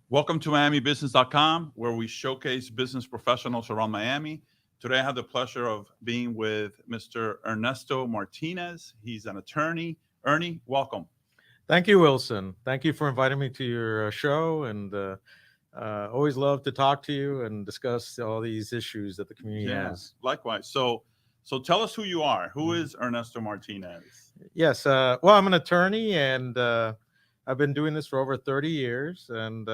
Welcome to MiamiBusiness.com, where we showcase business professionals around Miami. Today, I have the pleasure of being with Mr. Ernesto Martinez. He's an attorney. Ernie, welcome. Thank you, Wilson. Thank you for inviting me to your show, and always love to talk to you and discuss all these issues that the community Yeah, has. likewise. So tell us who you are. Who is Ernesto Martinez? Yes, well, I'm an attorney, and I've been doing this for over 30 years. And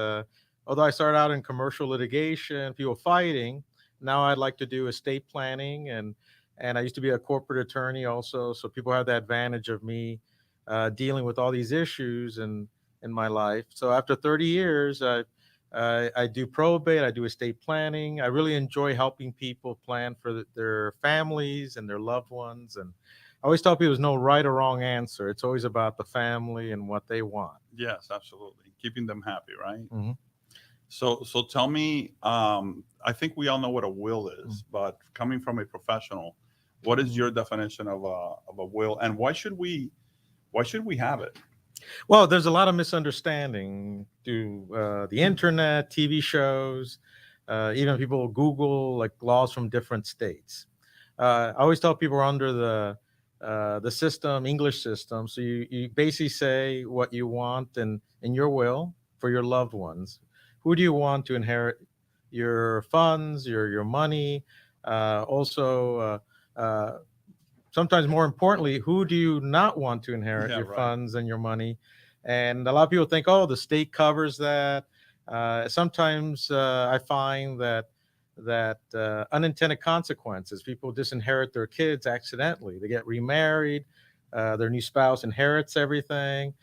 although I started out in commercial litigation, people fighting, now I'd like to do estate planning, and I used to be a corporate attorney also, so people have the advantage of me dealing with all these issues in my life. So after 30 years, I do probate, I do estate planning. I really enjoy helping people plan for their families and their loved ones. And I always tell people there's no right or wrong answer. It's always about the family and what they want. Yes, absolutely. Keeping them happy, right? Hmm. So tell me. I think we all know what a will is, but coming from a professional, what is your definition of a will, and why should we have it? Well, there's a lot of misunderstanding through the internet, TV shows, even people Google like laws from different states. I always tell people we're under the system, English system. So you basically say what you want in your will for your loved ones. Who do you want to inherit your funds, your money? Also, sometimes more importantly, who do you not want to inherit Yeah, your right. funds and your money? And a lot of people think, oh, the state covers that. Sometimes I find that unintended consequences. People disinherit their kids accidentally. They get remarried. Their new spouse inherits everything.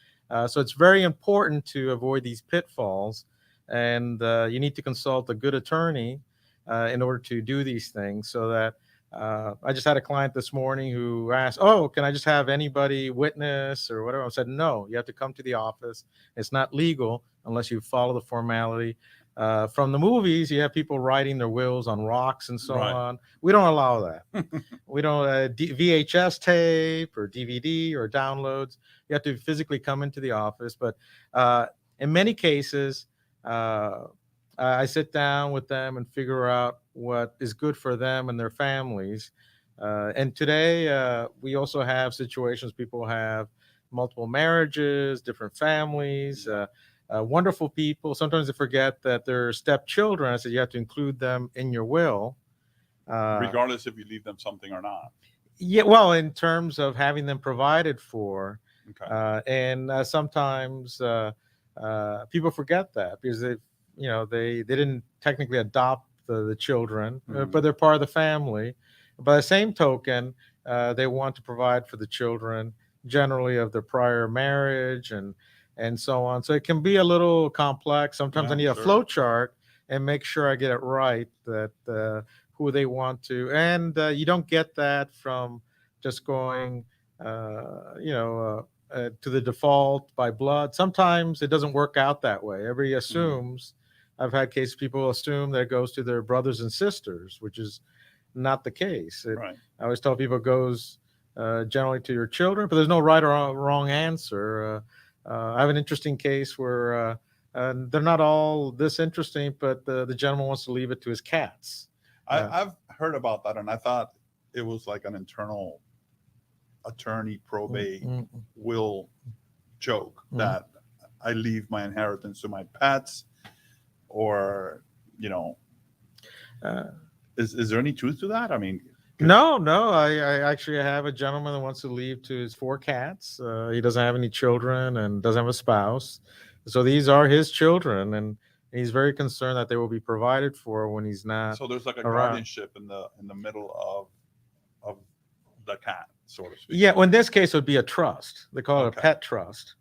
So it's very important to avoid these pitfalls. And you need to consult a good attorney in order to do these things so that I just had a client this morning who asked, "Oh, can I just have anybody witness or whatever?" I said, "No, you have to come to the office. It's not legal unless you follow the formality." From the movies, you have people writing their wills on rocks and so Right. on. We don't allow that. We don't VHS tape or DVD or downloads. You have to physically come into the office. But in many cases, uh, I sit down with them and figure out what is good for them and their families. And today, we also have situations people have multiple marriages, different families, wonderful people. Sometimes they forget that they're stepchildren. I said you have to include them in your will. Uh, Regardless if you leave them something or not. yeah, well, in terms of having them provided for, Okay. and sometimes people forget that because they didn't technically adopt the children, Mhm. but they're part of the family. By the same token, they want to provide for the children generally of their prior marriage and so on. So it can be a little complex. Sometimes Yeah, I I'm need a sure. flow chart and make sure I get it right that who they want to. And you don't get that from just going, to the default by blood. Sometimes it doesn't work out that way. Everybody Mhm. assumes. I've had cases people assume that it goes to their brothers and sisters, which is not the case. Right. I always tell people it goes generally to your children, but there's no right or wrong answer. I have an interesting case where they're not all this interesting, but the gentleman wants to leave it to his cats. Uh, I've heard about that, and I thought it was like an internal attorney mm, probate mm, will joke mm. that I leave my inheritance to my pets, or you know, Uh, is there any truth to that? I mean, no, no. I actually have a gentleman that wants to leave to his four cats. He doesn't have any children and doesn't have a spouse. So these are his children, and he's very concerned that they will be provided for when he's not so there's like a around. guardianship in the middle of the cat, so to speak. Yeah, well, in this case, it would be a trust. They call it a Okay, pet trust,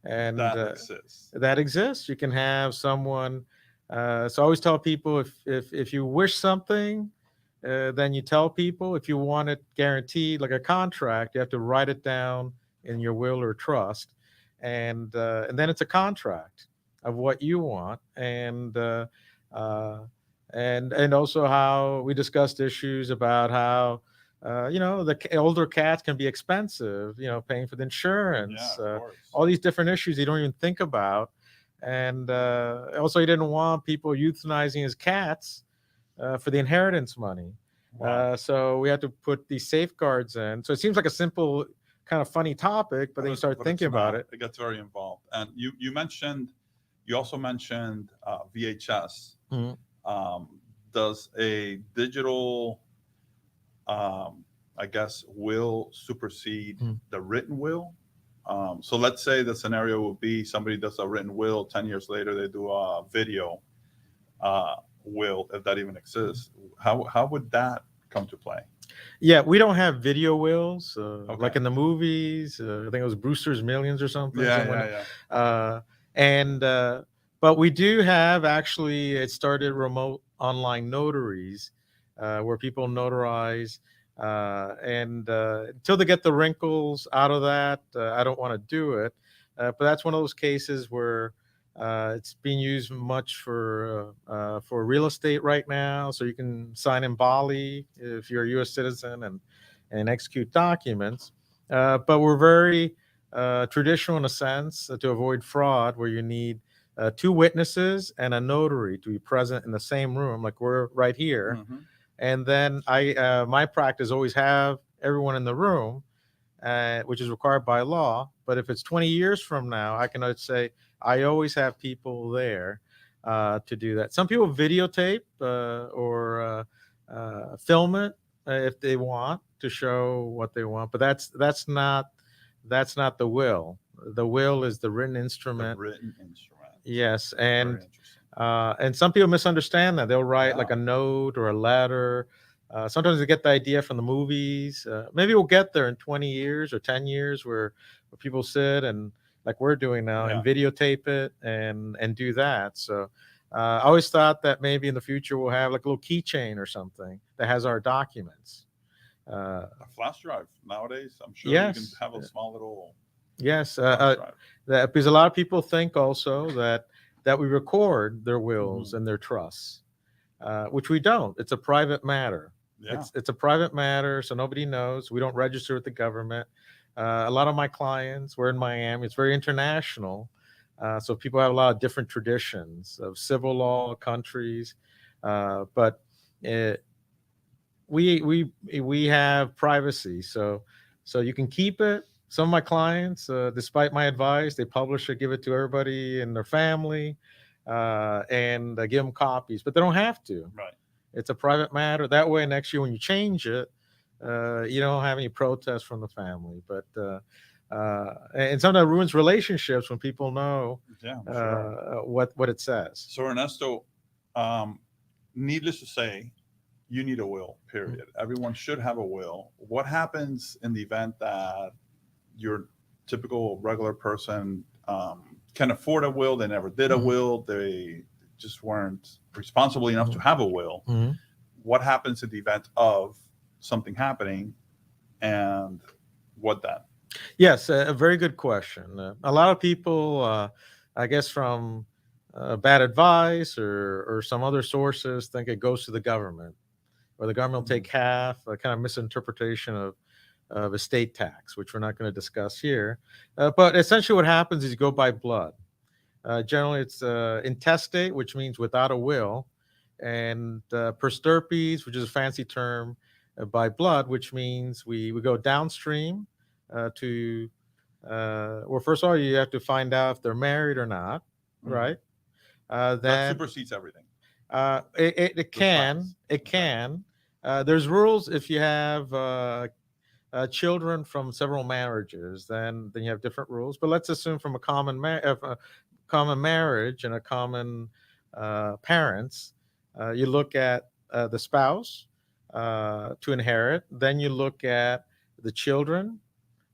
and that exists. that exists. You can have someone. So I always tell people if you wish something, then you tell people. If you want it guaranteed, like a contract, you have to write it down in your will or trust, and then it's a contract of what you want, uh, and also how we discussed issues about how the older cats can be expensive, paying for the Yeah, insurance, of course. all these different issues you don't even think about. and also he didn't want people euthanizing his cats for the inheritance money. Wow. So we had to put these safeguards in. So it seems like a simple, kind of funny topic, but then you start But thinking it's about not. it. It gets very involved. And you also mentioned VHS. Mhm. Does a digital, I guess, will supersede Mhm. the written will? So let's say the scenario would be somebody does a written will, 10 years later they do a video uh, will, if that even exists. How would that come to play? Yeah, we don't have video wills like Okay. in the movies. I think it was Brewster's Millions or something. Yeah, Someone, yeah, uh, and but we do have actually. It started remote online notaries where people notarize, and until they get the wrinkles out of that, I don't want to do it. But that's one of those cases where it's being used much for real estate right now. So you can sign in Bali if you're a U.S. citizen and execute documents. But we're very traditional in a sense to avoid fraud, where you need two witnesses and a notary to be present in the same room, like we're right yeah. here. Hmm. And then my practice always have everyone in the room, which is required by law. But if it's 20 years from now, I can always say I always have people there to do that. Some people videotape or film it if they want to show what they want, but that's not the will. The will is the written The instrument. written instrument. Yes, Very interesting. and some people misunderstand that. They'll write Yeah. like a note or a letter. Sometimes they get the idea from the movies. Maybe we'll get there in 20 years or 10 years where people sit and like we're doing now Yeah. and videotape it and do that. So I always thought that maybe in the future we'll have like a little keychain or something that has our documents. Uh, A flash drive nowadays, I'm sure you can yes, have a small little yes. flash drive. That because a lot of people think also that we record their wills Hmm. and their trusts, which we don't. It's a private matter. Yeah. It's a private matter, so nobody knows. We don't register with the government. A lot of my clients, we're in Miami. It's very international, so people have a lot of different traditions of civil law countries, but it, we have privacy, so you can keep it. Some of my clients, despite my advice, they publish it, give it to everybody in their family, and give them copies, but they don't have to. Right. It's a private matter. That way, next year when you change it, you don't have any protests from the family. But and sometimes it ruins relationships when people know Yeah, I'm sure. what it says. So Ernesto, um, needless to say, you need a will. Mm. Period. Everyone should have a will. What happens in the event that your typical regular person can afford a will? They never did a Mhm. will. They just weren't responsible enough to have a will. Mhm. What happens in the event of something happening, and what then? Yes, a very good question. A lot of people, I guess, from bad advice or some other sources, think it goes to the government, or the government will take half. A kind of misinterpretation of estate tax, which we're not going to discuss here. But essentially, what happens is you go by blood. Generally, it's intestate, which means without a will, and per stirpes, which is a fancy term, by blood, which means we go downstream to well, first of all, you have to find out if they're married or not, Mhm. right? That Then supersedes everything. it There's can facts. it Okay. can. There's rules if you have children from several marriages, then you have different rules. But let's assume from a common marriage and a common parents, you look at the spouse to inherit. Then you look at the children.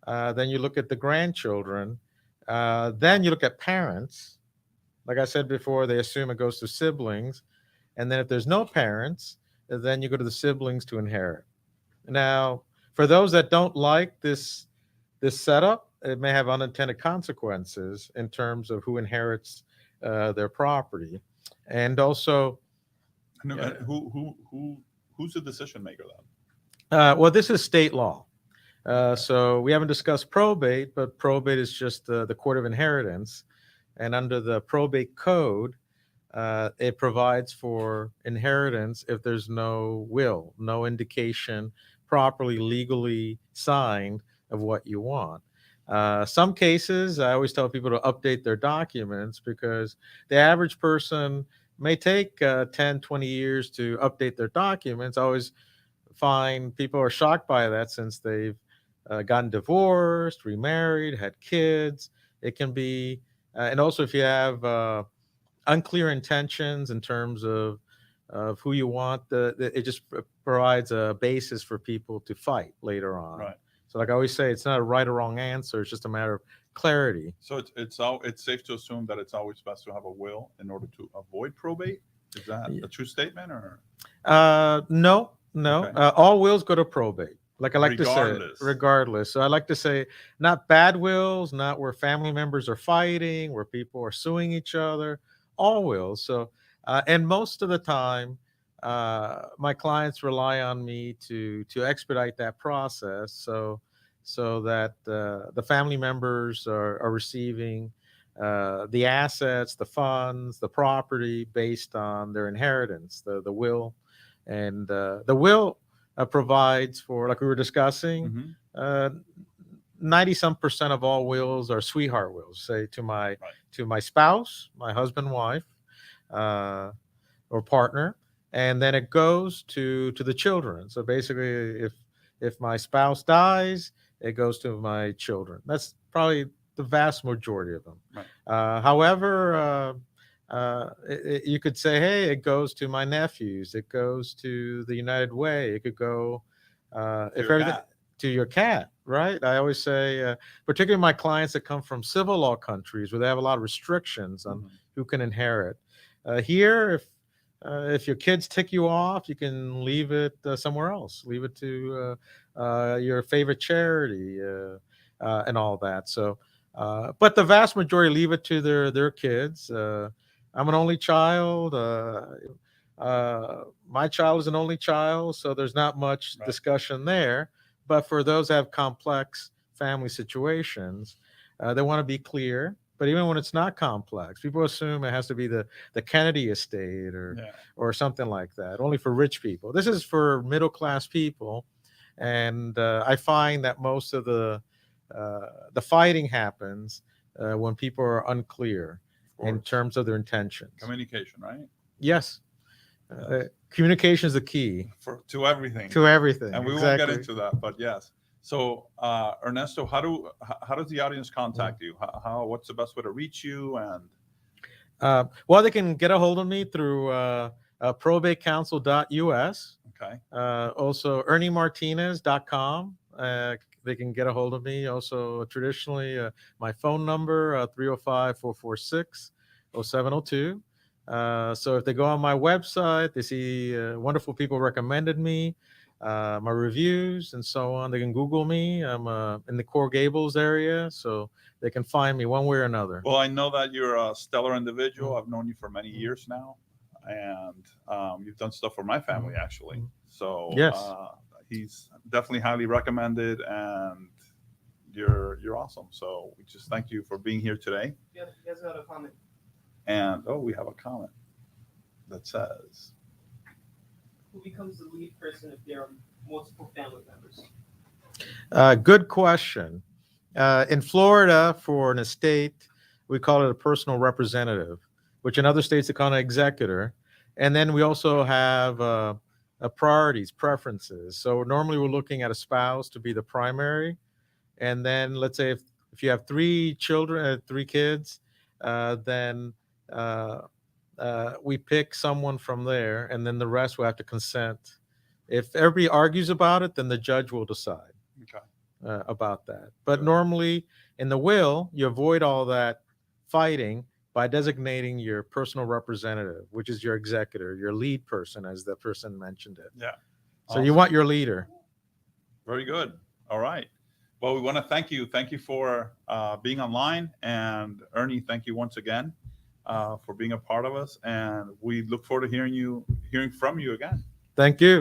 Then you look at the grandchildren. Then you look at parents. Like I said before, they assume it goes to siblings. And then if there's no parents, then you go to the siblings to inherit. Now, for those that don't like this setup, it may have unintended consequences in terms of who inherits their property, and also, And who's the decision maker then? well, this is state law. Okay. So we haven't discussed probate, but probate is just the court of inheritance, and under the probate code, it provides for inheritance if there's no will, no indication properly legally signed of what you want. Some cases, I always tell people to update their documents because the average person may take 10, 20 years to update their documents. I always find people are shocked by that since they've gotten divorced, remarried, had kids. It can be, and also if you have unclear intentions in terms of who you want, it just provides a basis for people to fight later on. Right. So, like I always say, it's not a right or wrong answer. It's just a matter of clarity. So it's safe to assume that it's always best to have a will in order to avoid probate. Is that Yeah. a true statement, or No, no. Okay. All wills go to probate. Like I like to say, Regardless. regardless. So I like to say, not bad wills, not where family members are fighting, where people are suing each other. All wills. So, and most of the time, my clients rely on me to expedite that process. So that the family members are receiving the assets, the funds, the property based on their inheritance, the will, and the will provides for, like we were discussing, Mhm. uh, 90 some percent of all wills are sweetheart wills. Say Right. to my spouse, my husband, wife, uh, or partner, and then it goes to the children. So basically, if my spouse dies, it goes to my children. That's probably the vast majority of them. Right. However, you could say, hey, it goes to my nephews. It goes to the United Way. It could go if your everything cat. to your cat, right? I always say, particularly my clients that come from civil law countries where they have a lot of restrictions on Mhm. who can inherit. Here, if your kids tick you off, you can leave it somewhere else. Leave it to your favorite charity and all that. So, but the vast majority leave it to their kids. I'm an only child. My child is an only child, so there's not much Right. discussion there. But for those that have complex family situations, they want to be clear. But even when it's not complex, people assume it has to be the Kennedy estate Yeah. or something like that. Only for rich people. This is for middle class people, and I find that most of the fighting happens when people are unclear Of in course. terms of their intentions. Communication, right? Yes, communication is the key To everything. to everything. And we won't get Exactly. into that, but yes. So, Ernesto, how does the audience contact you? What's the best way to reach you? And Well, they can get a hold of me through probatecouncil.us. okay, Also, erniemartinez.com. They can get a hold of me. Also, traditionally, my phone number, 305-446-0702. So if they go on my website, they see wonderful people recommended me, my reviews, and so on. They can Google me. I'm in the Coral Gables area, so they can find me one way or another. well, I know that you're a stellar individual. Mm. I've known you for many years now, and you've done stuff for my family actually. So Yes. he's definitely highly recommended, and you're awesome. So we just thank you for being here today. You guys got a comment. And we have a comment that says, Who becomes the lead person if there are multiple family members? Good question. In Florida, for an estate, we call it a personal representative, which in other states they call an executor. And then we also have priorities, preferences. So normally we're looking at a spouse to be the primary. And then let's say if you have 3 children, 3 kids, then we pick someone from there, and then the rest will have to consent. If everybody argues about it, then the judge will decide okay, about that. But Good. normally in the will, you avoid all that fighting by designating your personal representative, which is your executor, your lead person, as the person mentioned it. yeah. So you Awesome. want your leader. Very good. All right. Well, we want to thank you. Thank you for being online. And Ernie, thank you once again for being a part of us. And we look forward to hearing from you again. Thank you.